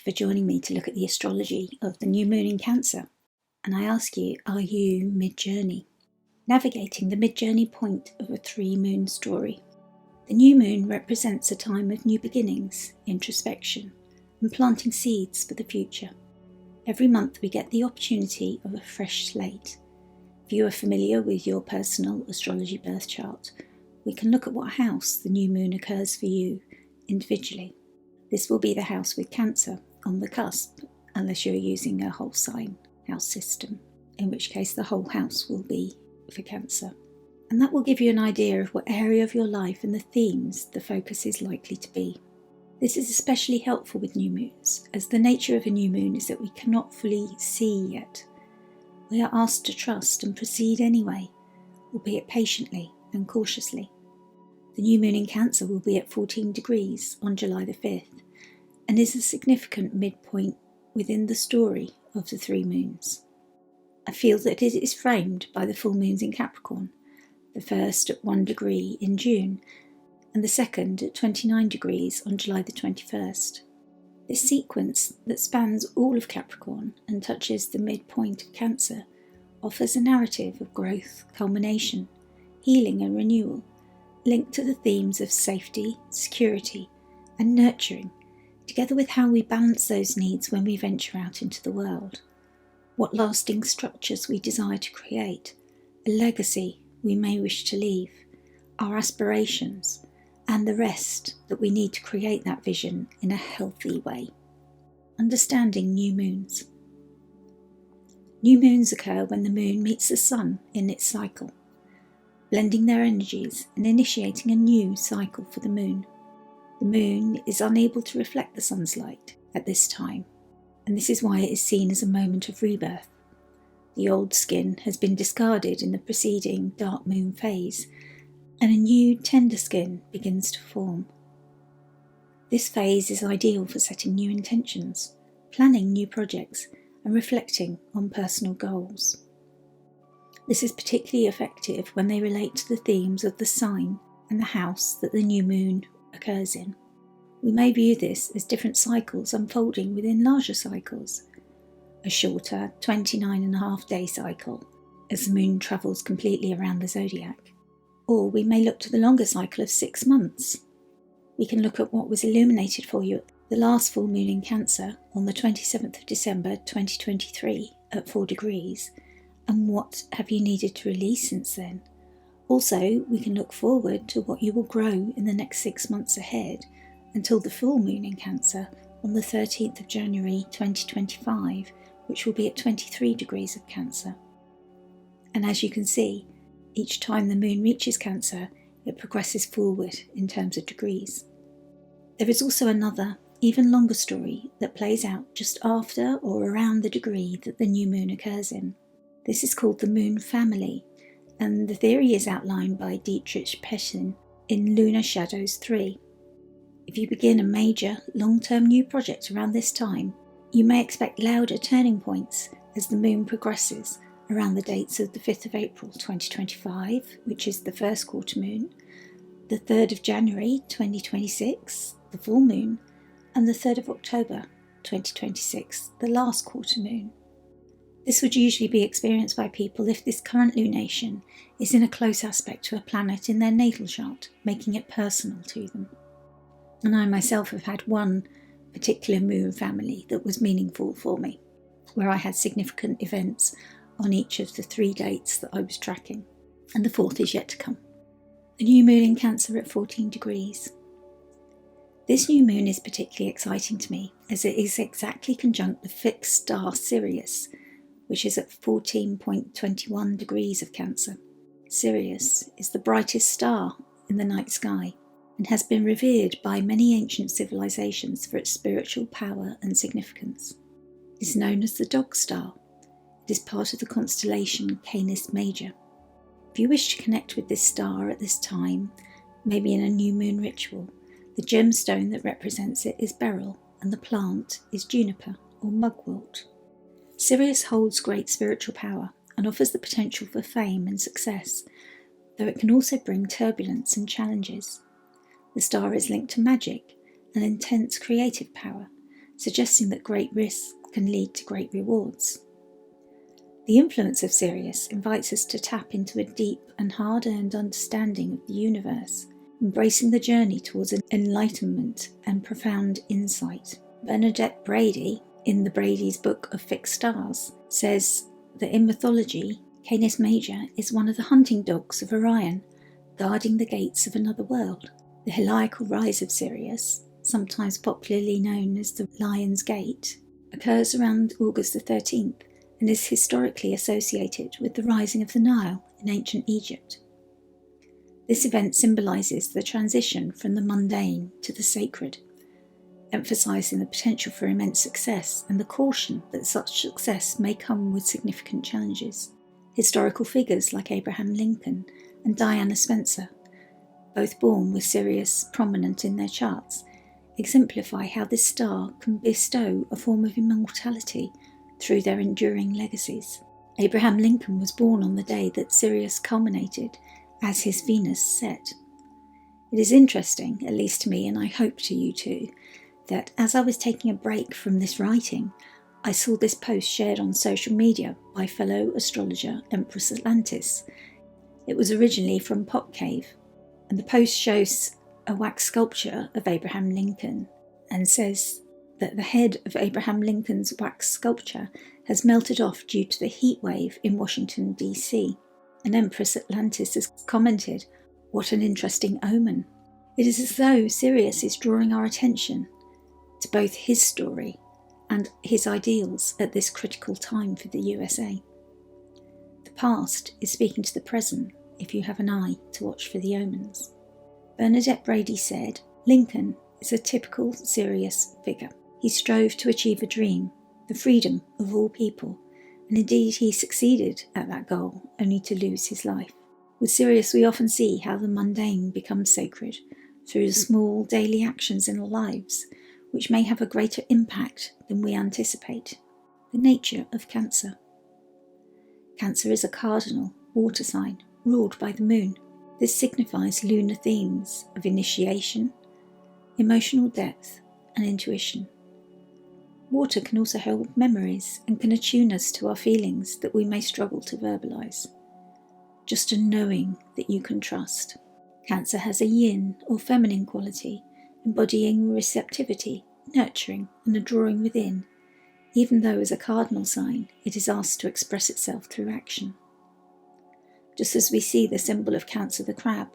for joining me to look at the astrology of the new moon in Cancer. And I ask you, are you mid-journey? Navigating the mid-journey point of a 3-moon story. The new moon represents a time of new beginnings, introspection, and planting seeds for the future. Every month we get the opportunity of a fresh slate. If you are familiar with your personal astrology birth chart, we can look at what house the new moon occurs for you individually. This will be the house with Cancer on the cusp, unless you're using a whole sign house system, in which case the whole house will be for Cancer. And that will give you an idea of what area of your life and the themes the focus is likely to be. This is especially helpful with new moons, as the nature of a new moon is that we cannot fully see yet. We are asked to trust and proceed anyway, albeit patiently and cautiously. The new moon in Cancer will be at 14 degrees on July the 5th and is a significant midpoint within the story of the 3 moons. I feel that it is framed by the full moons in Capricorn, the first at 1 degree in June and the second at 29 degrees on July the 21st. This sequence that spans all of Capricorn and touches the midpoint of Cancer offers a narrative of growth, culmination, healing and renewal, linked to the themes of safety, security and nurturing, together with how we balance those needs when we venture out into the world, what lasting structures we desire to create, a legacy we may wish to leave, our aspirations, and the rest that we need to create that vision in a healthy way. Understanding new moons. New moons occur when the moon meets the sun in its cycle, blending their energies and initiating a new cycle for the moon. The moon is unable to reflect the sun's light at this time, and this is why it is seen as a moment of rebirth. The old skin has been discarded in the preceding dark moon phase, and a new tender skin begins to form. This phase is ideal for setting new intentions, planning new projects, and reflecting on personal goals. This is particularly effective when they relate to the themes of the sign and the house that the new moon occurs in. We may view this as different cycles unfolding within larger cycles, a shorter 29.5-day cycle as the moon travels completely around the zodiac, or we may look to the longer cycle of 6 months. We can look at what was illuminated for you at the last full moon in Cancer on the 27th of December 2023 at 4 degrees, and what have you needed to release since then. Also, we can look forward to what you will grow in the next 6 months ahead until the full moon in Cancer on the 13th of January 2025, which will be at 23 degrees of Cancer. And as you can see, each time the moon reaches Cancer, it progresses forward in terms of degrees. There is also another, even longer story that plays out just after or around the degree that the new moon occurs in. This is called the Moon Family, and the theory is outlined by Dietrich Pessin in Lunar Shadows 3. If you begin a major, long-term new project around this time, you may expect louder turning points as the moon progresses around the dates of the 5th of April 2025, which is the first quarter moon, the 3rd of January 2026, the full moon, and the 3rd of October 2026, the last quarter moon. This would usually be experienced by people if this current lunation is in a close aspect to a planet in their natal chart, making it personal to them. And I myself have had one particular moon family that was meaningful for me, where I had significant events on each of the 3 dates that I was tracking, and the 4th is yet to come. The new moon in Cancer at 14 degrees. This new moon is particularly exciting to me as it is exactly conjunct the fixed star Sirius, which is at 14.21 degrees of Cancer. Sirius is the brightest star in the night sky and has been revered by many ancient civilisations for its spiritual power and significance. It is known as the dog star. It is part of the constellation Canis Major. If you wish to connect with this star at this time, maybe in a new moon ritual, the gemstone that represents it is beryl and the plant is juniper or mugwort. Sirius holds great spiritual power and offers the potential for fame and success, though it can also bring turbulence and challenges. The star is linked to magic and intense creative power, suggesting that great risks can lead to great rewards. The influence of Sirius invites us to tap into a deep and hard-earned understanding of the universe, embracing the journey towards enlightenment and profound insight. Bernadette Brady, in the Brady's Book of Fixed Stars, says that in mythology, Canis Major is one of the hunting dogs of Orion, guarding the gates of another world. The heliacal rise of Sirius, sometimes popularly known as the Lion's Gate, occurs around August the 13th and is historically associated with the rising of the Nile in ancient Egypt. This event symbolises the transition from the mundane to the sacred, emphasising the potential for immense success and the caution that such success may come with significant challenges. Historical figures like Abraham Lincoln and Diana Spencer, both born with Sirius prominent in their charts, exemplify how this star can bestow a form of immortality through their enduring legacies. Abraham Lincoln was born on the day that Sirius culminated as his Venus set. It is interesting, at least to me, and I hope to you too, that as I was taking a break from this writing, I saw this post shared on social media by fellow astrologer Empress Atlantis. It was originally from Pop Cave, and the post shows a wax sculpture of Abraham Lincoln and says that the head of Abraham Lincoln's wax sculpture has melted off due to the heat wave in Washington, D.C. And Empress Atlantis has commented, "What an interesting omen." It is as though Sirius is drawing our attention to both his story and his ideals at this critical time for the USA. The past is speaking to the present if you have an eye to watch for the omens. Bernadette Brady said, Lincoln is a typical Sirius figure. He strove to achieve a dream, the freedom of all people, and indeed he succeeded at that goal, only to lose his life. With Sirius we often see how the mundane becomes sacred through the small daily actions in our lives, which may have a greater impact than we anticipate. The nature of Cancer. Cancer is a cardinal water sign ruled by the moon. This signifies lunar themes of initiation, emotional depth, and intuition. Water can also hold memories and can attune us to our feelings that we may struggle to verbalise. Just a knowing that you can trust. Cancer has a yin or feminine quality, embodying receptivity, nurturing, and a drawing within, even though as a cardinal sign it is asked to express itself through action. Just as we see the symbol of Cancer, the crab,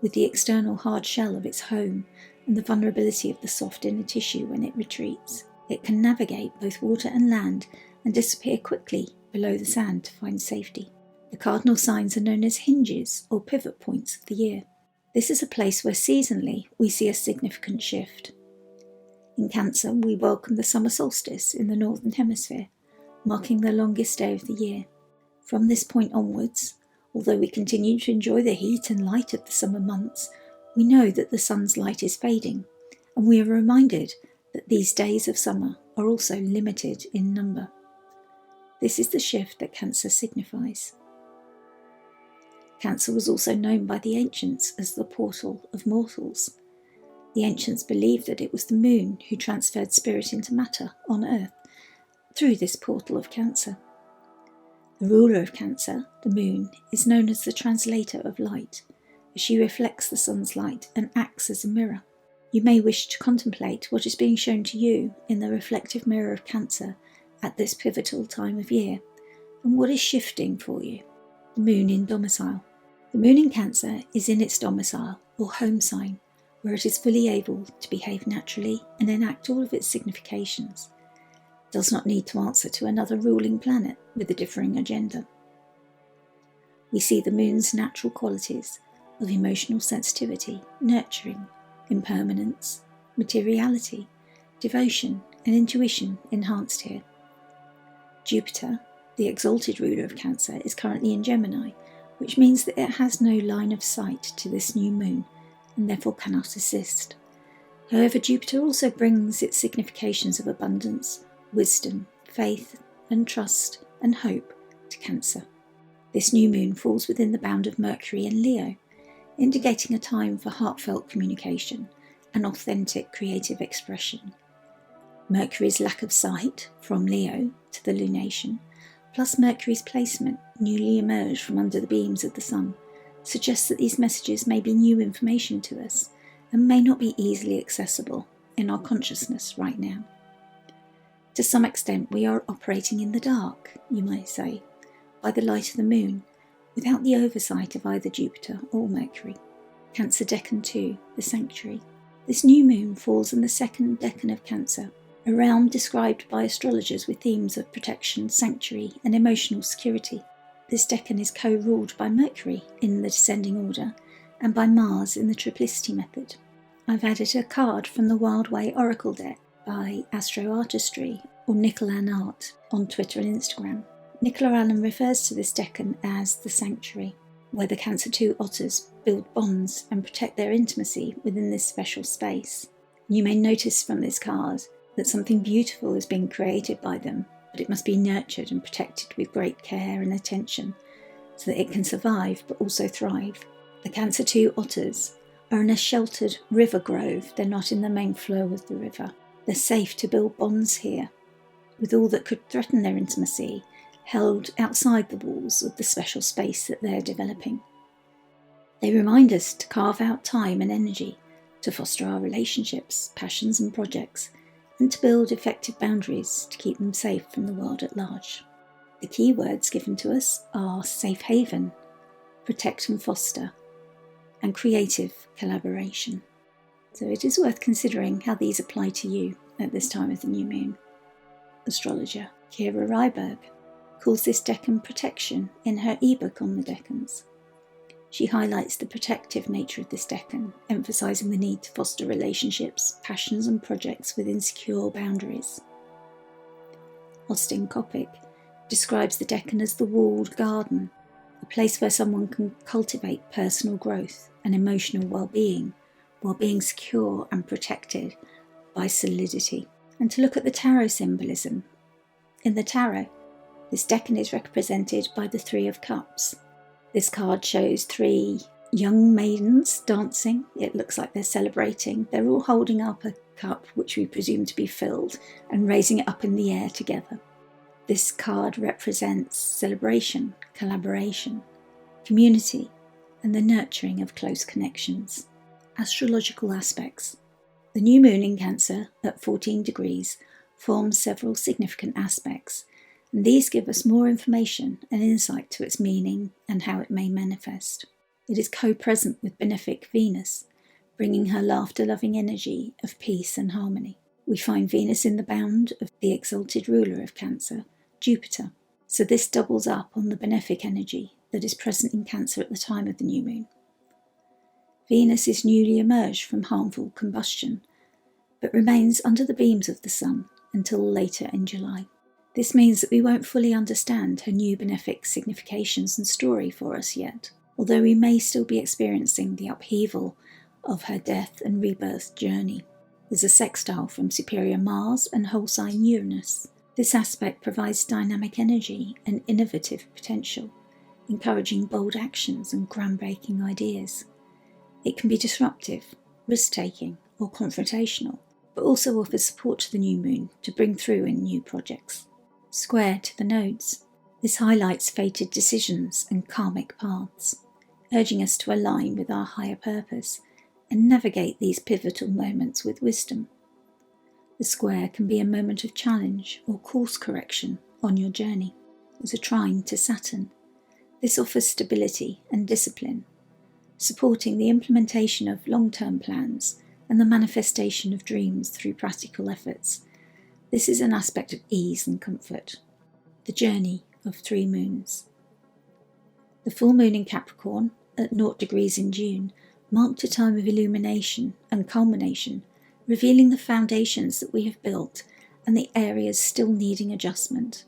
with the external hard shell of its home and the vulnerability of the soft inner tissue when it retreats, it can navigate both water and land and disappear quickly below the sand to find safety. The cardinal signs are known as hinges or pivot points of the year. This is a place where seasonally we see a significant shift. In Cancer, we welcome the summer solstice in the Northern Hemisphere, marking the longest day of the year. From this point onwards, although we continue to enjoy the heat and light of the summer months, we know that the sun's light is fading, and we are reminded that these days of summer are also limited in number. This is the shift that Cancer signifies. Cancer was also known by the ancients as the portal of mortals. The ancients believed that it was the moon who transferred spirit into matter on Earth through this portal of Cancer. The ruler of Cancer, the moon, is known as the translator of light, as she reflects the sun's light and acts as a mirror. You may wish to contemplate what is being shown to you in the reflective mirror of Cancer at this pivotal time of year, and what is shifting for you. The moon in domicile. The moon in Cancer is in its domicile, or home sign, where it is fully able to behave naturally and enact all of its significations. It does not need to answer to another ruling planet with a differing agenda. We see the moon's natural qualities of emotional sensitivity, nurturing, impermanence, materiality, devotion, and intuition enhanced here. Jupiter, the exalted ruler of Cancer, is currently in Gemini, which means that it has no line of sight to this new moon and therefore cannot assist. However, Jupiter also brings its significations of abundance, wisdom, faith, and trust and hope to Cancer. This new moon falls within the bound of Mercury and Leo, indicating a time for heartfelt communication and authentic creative expression. Mercury's lack of sight from Leo to the lunation, plus Mercury's placement, newly emerged from under the beams of the Sun, suggests that these messages may be new information to us and may not be easily accessible in our consciousness right now. To some extent, we are operating in the dark, you might say, by the light of the moon, without the oversight of either Jupiter or Mercury. Cancer Decan 2, the sanctuary. This new moon falls in the second decan of Cancer, a realm described by astrologers with themes of protection, sanctuary, and emotional security. This decan is co-ruled by Mercury in the descending order and by Mars in the Triplicity Method. I've added a card from the Wild Way Oracle deck by Astrology or Nicola Art on Twitter and Instagram. Nicola Allen refers to this decan as the sanctuary, where the Cancer 2 otters build bonds and protect their intimacy within this special space. You may notice from this card that something beautiful is being created by them, but it must be nurtured and protected with great care and attention so that it can survive but also thrive. The Cancer 2 otters are in a sheltered river grove. They're not in the main flow of the river. They're safe to build bonds here, with all that could threaten their intimacy held outside the walls of the special space that they're developing. They remind us to carve out time and energy to foster our relationships, passions and projects, and to build effective boundaries to keep them safe from the world at large. The key words given to us are safe haven, protect and foster, and creative collaboration. So it is worth considering how these apply to you at this time of the new moon. Astrologer Kira Ryberg calls this decan protection in her ebook on the decans. She highlights the protective nature of this decan, emphasising the need to foster relationships, passions and projects within secure boundaries. Austin Kopic describes the decan as the walled garden, a place where someone can cultivate personal growth and emotional well-being, while being secure and protected by solidity. And to look at the tarot symbolism. In the tarot, this decan is represented by the Three of Cups. This card shows three young maidens dancing. It looks like they're celebrating. They're all holding up a cup, which we presume to be filled, and raising it up in the air together. This card represents celebration, collaboration, community, and the nurturing of close connections. Astrological aspects. The new moon in Cancer at 14 degrees forms several significant aspects, and these give us more information and insight to its meaning and how it may manifest. It is co-present with benefic Venus, bringing her laughter-loving energy of peace and harmony. We find Venus in the bound of the exalted ruler of Cancer, Jupiter, so this doubles up on the benefic energy that is present in Cancer at the time of the new moon. Venus is newly emerged from harmful combustion, but remains under the beams of the Sun until later in July. This means that we won't fully understand her new benefic significations and story for us yet, although we may still be experiencing the upheaval of her death and rebirth journey. There's a sextile from superior Mars and whole sign Uranus. This aspect provides dynamic energy and innovative potential, encouraging bold actions and groundbreaking ideas. It can be disruptive, risk-taking, or confrontational, but also offers support to the new moon to bring through in new projects. Square to the nodes. This highlights fated decisions and karmic paths, urging us to align with our higher purpose and navigate these pivotal moments with wisdom. The square can be a moment of challenge or course correction on your journey. There's a trine to Saturn. This offers stability and discipline, supporting the implementation of long-term plans and the manifestation of dreams through practical efforts. This is an aspect of ease and comfort. The journey of 3 moons. The full moon in Capricorn at 0 degrees in June marked a time of illumination and culmination, revealing the foundations that we have built and the areas still needing adjustment.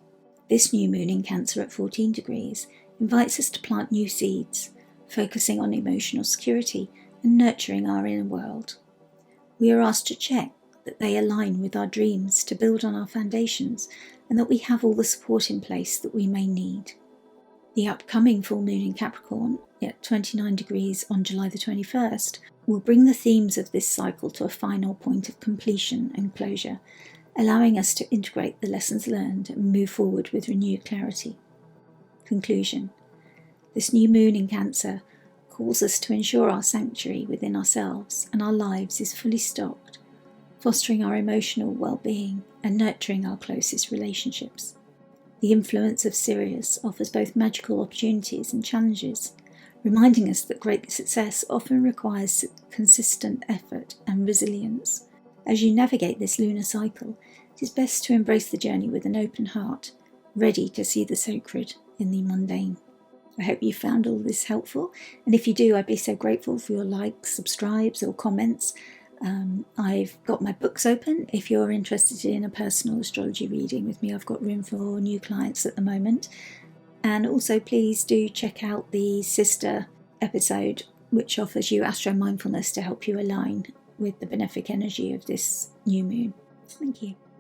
This new moon in Cancer at 14 degrees invites us to plant new seeds, focusing on emotional security and nurturing our inner world. We are asked to check that they align with our dreams to build on our foundations and that we have all the support in place that we may need. The upcoming full moon in Capricorn at 29 degrees on July the 21st will bring the themes of this cycle to a final point of completion and closure, allowing us to integrate the lessons learned and move forward with renewed clarity. Conclusion. This new moon in Cancer calls us to ensure our sanctuary within ourselves and our lives is fully stocked, fostering our emotional well-being and nurturing our closest relationships. The influence of Sirius offers both magical opportunities and challenges, reminding us that great success often requires consistent effort and resilience. As you navigate this lunar cycle, it is best to embrace the journey with an open heart, ready to see the sacred in the mundane. I hope you found all this helpful, and if you do, I'd be so grateful for your likes, subscribes or comments. I've got my books open. If you're interested in a personal astrology reading with me, I've got room for new clients at the moment. And also please do check out the sister episode, which offers you astro mindfulness to help you align with the benefic energy of this new moon. Thank you.